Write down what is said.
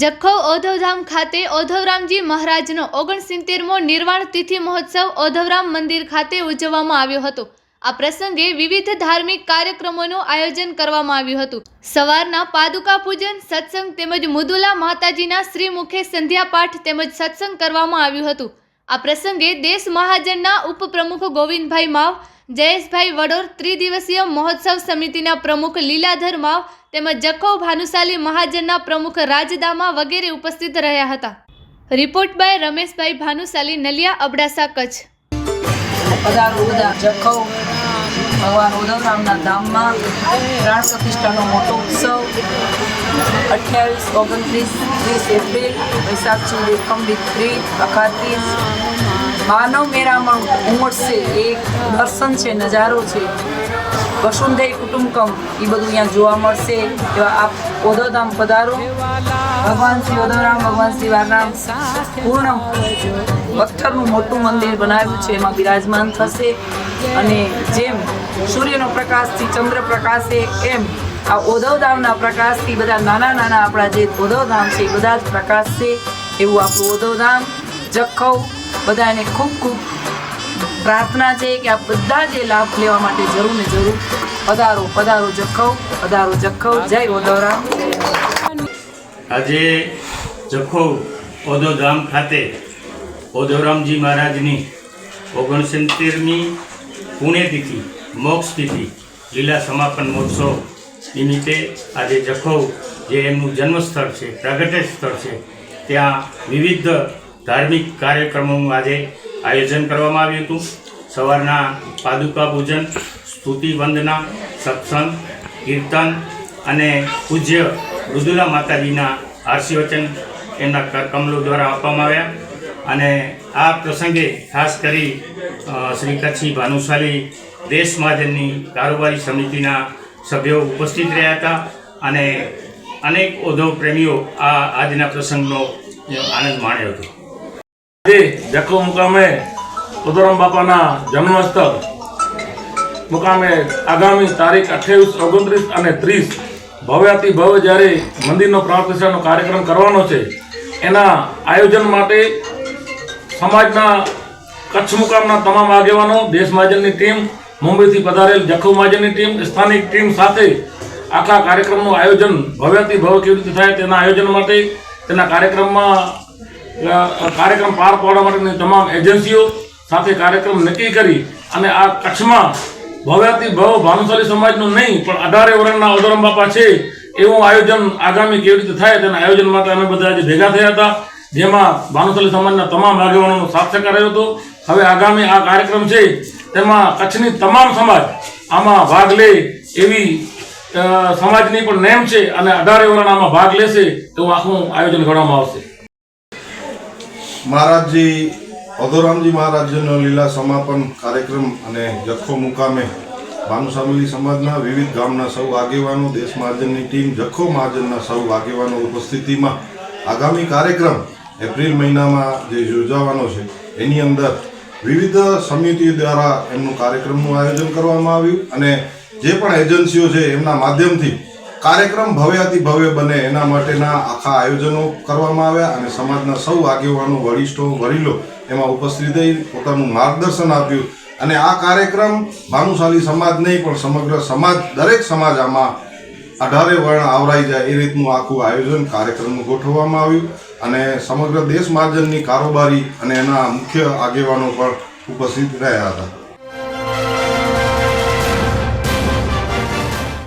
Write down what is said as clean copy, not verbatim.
જખૌ ઓધવધામ ખાતે ઓધવરામજી મહારાજનો 69મો નિર્વાણ તિથિ મહોત્સવ ઓધવરામ મંદિર ખાતે ઉજવવામાં આવ્યો હતો। આ પ્રસંગે વિવિધ ધાર્મિક કાર્યક્રમોનું આયોજન કરવામાં આવ્યું હતું। સવારના પાદુકા પૂજન, સત્સંગ તેમજ મુદુલા માતાજીના શ્રીમુખે સંધ્યા પાઠ તેમજ સત્સંગ કરવામાં આવ્યું હતું। આ પ્રસંગે દેશ મહાજનના ઉપપ્રમુખ ગોવિંદભાઈ માવ, જયેશભાઈ વડોર, ત્રિદિવસીય મહોત્સવ સમિતિના પ્રમુખ લીલાધર માવ તેમજ જખૌ ભાનુશાલી મહાજનના પ્રમુખ રાજદામા વગેરે ઉપસ્થિત રહ્યા હતા। રિપોર્ટ બાય રમેશભાઈ ભાનુશાલી, નલિયા, અબડાસા, કચ્છ। જખૌ ભગવાન ઓધવરામના ધામમાં પ્રાણ પ્રતિષ્ઠાનો મોટો ઉત્સવ 28, 29, 30 એપ્રિલ, વૈશાખ સુદ એકમ વિત્રી અખાત્રીસ માનવ મેળામાં ઉમટશે। એક દર્શન છે, નજારો છે, વસુંધૈ કુટુંબકમ એ બધું અહીંયા જોવા મળશે। એવા આપ ઓધવધામ પધારો। ભગવાન શ્રી ઓધવરામ, ભગવાન શ્રી વારરામ પૂર્ણ પથ્થરનું મોટું મંદિર બનાવ્યું છે, એમાં બિરાજમાન થશે। અને જેમ સૂર્યનો પ્રકાશથી ચંદ્ર પ્રકાશે એમ આ ઓધવધામના પ્રકાશથી બધા નાના નાના આપણા જે ઓધવધામ છે એ બધા જ પ્રકાશશે। એવું આપણું ઓધવધામ જખૌ બધાને ખૂબ ખૂબ પ્રાર્થના છે કે આ બધા જે લાભ લેવા માટે જરૂર ને જરૂર પધારો પધારો જખૌ, પધારો જખૌ। જય ઓધવરામ। આજે જખૌ ઓધવધામ ખાતે ઓધવરામજી મહારાજની 69મી પુણ્યતિથિ, મોક્ષ તિથિ, લીલા સમાપન મહોત્સવ નિમિત્તે આજે જખૌ જે એમનું જન્મસ્થળ છે, પ્રાગટ્ય સ્થળ છે, ત્યાં વિવિધ ધાર્મિક કાર્યક્રમોનું આજે આયોજન કરવામાં આવ્યું હતું। સવારના પાદુકા પૂજન, સ્તુતિ વંદના, સત્સંગ, કીર્તન અને પૂજ્ય મૃદુલા માતાજીના આશીર્વચન એમના કરકમલો દ્વારા આપવામાં આવ્યા। અને આ પ્રસંગે ખાસ કરી શ્રી કચ્છી ભાનુશાલી દેશ મહાજનની કારોબારી સમિતિના સભ્યો ઉપસ્થિત રહ્યા હતા અને અનેક ઓધવ પ્રેમીઓ આ આજના પ્રસંગનો આનંદ માણ્યો હતો। જખૌ મુકામે ઓધવરામ બાપાના જન્મસ્થળ મુકામે આગામી તારીખ 28, 29 અને 30 ભવ્યાતિ ભવ્ય જ્યારે મંદિરનો પ્રાણ પ્રતિષ્ઠાનો કાર્યક્રમ કરવાનો છે, એના આયોજન માટે સમાજના કચ્છ મુકામના તમામ આગેવાનો, દેશ મહાજનની ટીમ, મુંબઈથી પધારેલ જખૌ મહાજનની ટીમ, સ્થાનિક ટીમ સાથે આખા કાર્યક્રમનું આયોજન ભવ્યાતિ ભવ્ય કેવી રીતે થાય તેના આયોજન માટે, તેના કાર્યક્રમ પાર પાડવા માટેની તમામ એજન્સીઓ સાથે કાર્યક્રમ નક્કી કરી અને આ કચ્છમાં ભવ્યાતિ ભવ્ય ભાનુશાલી સમાજનું નહીં પણ 18 વર્ષના ઓધવરામ બાપા છે એવું આયોજન આગામી કેવી રીતે થાય તેના આયોજન માટે અમે બધા આજે ભેગા થયા હતા, જેમાં ભાનુશાલી સમાજના તમામ આગેવાનોનો સાથ સહકાર રહ્યો હતો। હવે આગામી આ કાર્યક્રમ છે તેમાં કચ્છની તમામ સમાજ આમાં ભાગ લે એવી સમાજની પણ નેમ છે અને 18 વર્ષના આમાં ભાગ લેશે એવું આખું આયોજન ઘડવામાં આવશે। મહારાજજી ઓધવરામજી મહારાજનો લીલા સમાપન કાર્યક્રમ અને જખૌ મુકામે ભાનુશાલી સમાજના વિવિધ ગામના સૌ આગેવાનો, દેશ મહાજનની ટીમ, જખૌ મહાજનના સૌ આગેવાનો ઉપસ્થિતિમાં આગામી કાર્યક્રમ એપ્રિલ મહિનામાં જે યોજાવાનો છે એની અંદર વિવિધ સમિતિઓ દ્વારા એમનું કાર્યક્રમનું આયોજન કરવામાં આવ્યું અને જે પણ એજન્સીઓ છે એમના માધ્યમથી કાર્યક્રમ ભવ્યાતિ ભવ્ય બને એના માટેના આખા આયોજનો કરવામાં આવ્યા અને સમાજના સૌ આગેવાનો, વરિષ્ઠો, વડીલો એમાં ઉપસ્થિત થઈ પોતાનું માર્ગદર્શન આપ્યું અને આ કાર્યક્રમ ભાનુશાલી સમાજ નહીં પણ સમગ્ર સમાજ, દરેક સમાજ આમાં 18 વર્ણ આવરાઈ જાય એ રીતનું આખું આયોજન કાર્યક્રમનું ગોઠવવામાં આવ્યું અને સમગ્ર દેશ મહાજનની કારોબારી અને એના મુખ્ય આગેવાનો પણ ઉપસ્થિત રહ્યા હતા।